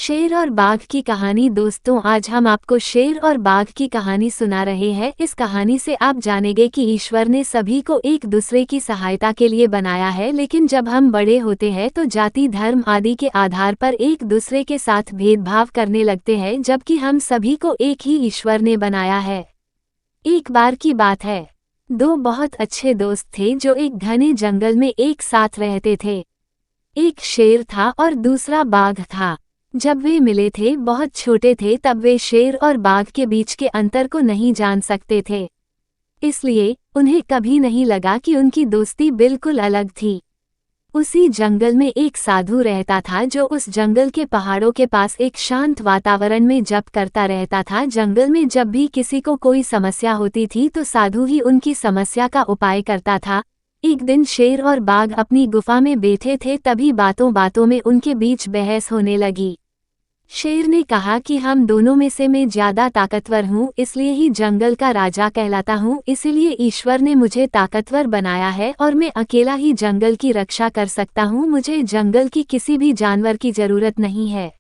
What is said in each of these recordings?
शेर और बाघ की कहानी। दोस्तों, आज हम आपको शेर और बाघ की कहानी सुना रहे हैं। इस कहानी से आप जानेंगे कि ईश्वर ने सभी को एक दूसरे की सहायता के लिए बनाया है, लेकिन जब हम बड़े होते हैं तो जाति, धर्म आदि के आधार पर एक दूसरे के साथ भेदभाव करने लगते हैं, जबकि हम सभी को एक ही ईश्वर ने बनाया है। एक बार की बात है, दो बहुत अच्छे दोस्त थे जो एक घने जंगल में एक साथ रहते थे। एक शेर था और दूसरा बाघ था। जब वे मिले थे, बहुत छोटे थे, तब वे शेर और बाघ के बीच के अंतर को नहीं जान सकते थे। इसलिए उन्हें कभी नहीं लगा कि उनकी दोस्ती बिल्कुल अलग थी। उसी जंगल में एक साधु रहता था जो उस जंगल के पहाड़ों के पास एक शांत वातावरण में जप करता रहता था। जंगल में जब भी किसी को कोई समस्या होती थी तो साधु ही उनकी समस्या का उपाय करता था। एक दिन शेर और बाघ अपनी गुफा में बैठे थे, तभी बातों बातों में उनके बीच बहस होने लगी। शेर ने कहा कि हम दोनों में से मैं ज्यादा ताकतवर हूँ, इसलिए ही जंगल का राजा कहलाता हूँ। इसीलिए ईश्वर ने मुझे ताकतवर बनाया है और मैं अकेला ही जंगल की रक्षा कर सकता हूँ। मुझे जंगल की किसी भी जानवर की जरूरत नहीं है।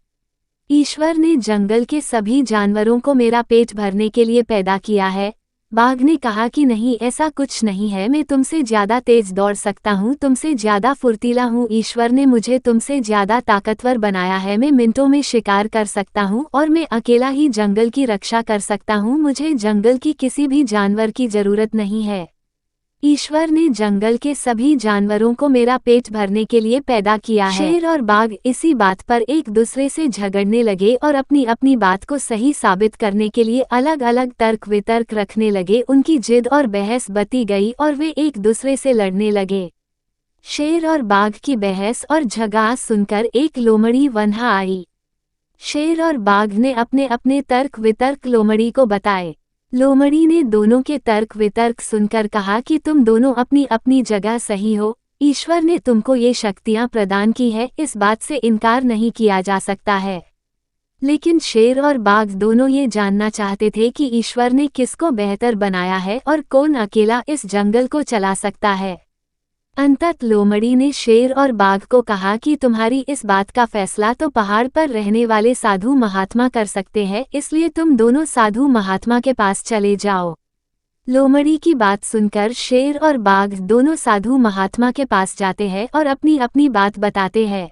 ईश्वर ने जंगल के सभी जानवरों को मेरा पेट भरने के लिए पैदा किया है। बाघ ने कहा कि नहीं, ऐसा कुछ नहीं है, मैं तुमसे ज्यादा तेज दौड़ सकता हूँ, तुमसे ज्यादा फुर्तीला हूँ। ईश्वर ने मुझे तुमसे ज्यादा ताकतवर बनाया है। मैं मिनटों में शिकार कर सकता हूँ और मैं अकेला ही जंगल की रक्षा कर सकता हूँ। मुझे जंगल की किसी भी जानवर की जरूरत नहीं है। ईश्वर ने जंगल के सभी जानवरों को मेरा पेट भरने के लिए पैदा किया है। शेर और बाघ इसी बात पर एक दूसरे से झगड़ने लगे और अपनी अपनी बात को सही साबित करने के लिए अलग अलग तर्क वितर्क रखने लगे। उनकी जिद और बहस बती गई और वे एक दूसरे से लड़ने लगे। शेर और बाघ की बहस और झगड़ा सुनकर एक लोमड़ी वहाँ आई। शेर और बाघ ने अपने अपने तर्क वितर्क लोमड़ी को बताए। लोमड़ी ने दोनों के तर्क वितर्क सुनकर कहा कि तुम दोनों अपनी अपनी जगह सही हो। ईश्वर ने तुमको ये शक्तियां प्रदान की है, इस बात से इनकार नहीं किया जा सकता है। लेकिन शेर और बाघ दोनों ये जानना चाहते थे कि ईश्वर ने किसको बेहतर बनाया है और कौन अकेला इस जंगल को चला सकता है। अंततः लोमड़ी ने शेर और बाघ को कहा कि तुम्हारी इस बात का फैसला तो पहाड़ पर रहने वाले साधु महात्मा कर सकते हैं, इसलिए तुम दोनों साधु महात्मा के पास चले जाओ। लोमड़ी की बात सुनकर शेर और बाघ दोनों साधु महात्मा के पास जाते हैं और अपनी अपनी बात बताते हैं।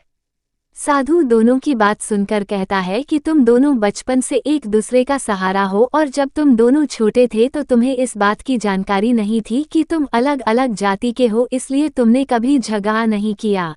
साधु दोनों की बात सुनकर कहता है कि तुम दोनों बचपन से एक दूसरे का सहारा हो और जब तुम दोनों छोटे थे तो तुम्हें इस बात की जानकारी नहीं थी कि तुम अलग अलग जाति के हो, इसलिए तुमने कभी झगड़ा नहीं किया।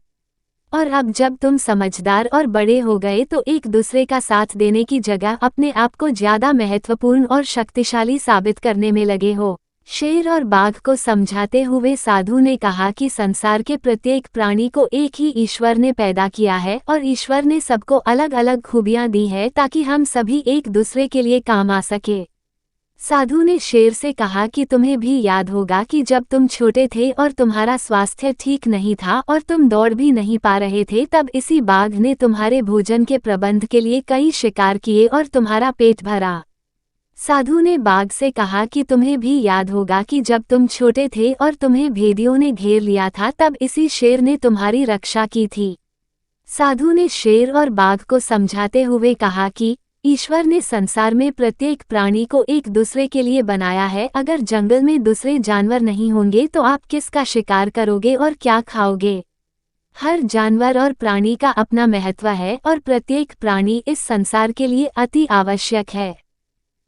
और अब जब तुम समझदार और बड़े हो गए तो एक दूसरे का साथ देने की जगह अपने आप को ज्यादा महत्वपूर्ण और शक्तिशाली साबित करने में लगे हो। शेर और बाघ को समझाते हुए साधु ने कहा कि संसार के प्रत्येक प्राणी को एक ही ईश्वर ने पैदा किया है और ईश्वर ने सबको अलग अलग खूबियां दी है ताकि हम सभी एक दूसरे के लिए काम आ सके। साधु ने शेर से कहा कि तुम्हें भी याद होगा कि जब तुम छोटे थे और तुम्हारा स्वास्थ्य ठीक नहीं था और तुम दौड़ भी नहीं पा रहे थे, तब इसी बाघ ने तुम्हारे भोजन के प्रबंध के लिए कई शिकार किए और तुम्हारा पेट भरा। साधु ने बाघ से कहा कि तुम्हें भी याद होगा कि जब तुम छोटे थे और तुम्हें भेदियों ने घेर लिया था, तब इसी शेर ने तुम्हारी रक्षा की थी। साधु ने शेर और बाघ को समझाते हुए कहा कि ईश्वर ने संसार में प्रत्येक प्राणी को एक दूसरे के लिए बनाया है। अगर जंगल में दूसरे जानवर नहीं होंगे तो आप किसका शिकार करोगे और क्या खाओगे? हर जानवर और प्राणी का अपना महत्व है और प्रत्येक प्राणी इस संसार के लिए अति आवश्यक है।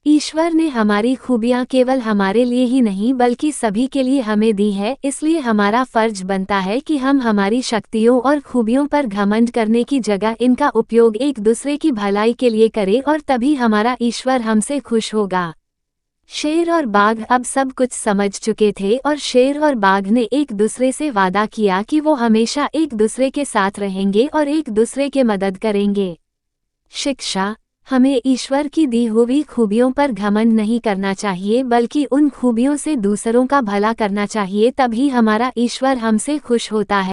ईश्वर ने हमारी खूबियां केवल हमारे लिए ही नहीं बल्कि सभी के लिए हमें दी है, इसलिए हमारा फर्ज बनता है कि हम हमारी शक्तियों और खूबियों पर घमंड करने की जगह इनका उपयोग एक दूसरे की भलाई के लिए करें और तभी हमारा ईश्वर हमसे खुश होगा। शेर और बाघ अब सब कुछ समझ चुके थे और शेर और बाघ ने एक दूसरे से वादा किया कि वो हमेशा एक दूसरे के साथ रहेंगे और एक दूसरे के मदद करेंगे। शिक्षा: हमें ईश्वर की दी हुई खूबियों पर घमंड नहीं करना चाहिए बल्कि उन खूबियों से दूसरों का भला करना चाहिए, तभी हमारा ईश्वर हमसे खुश होता है।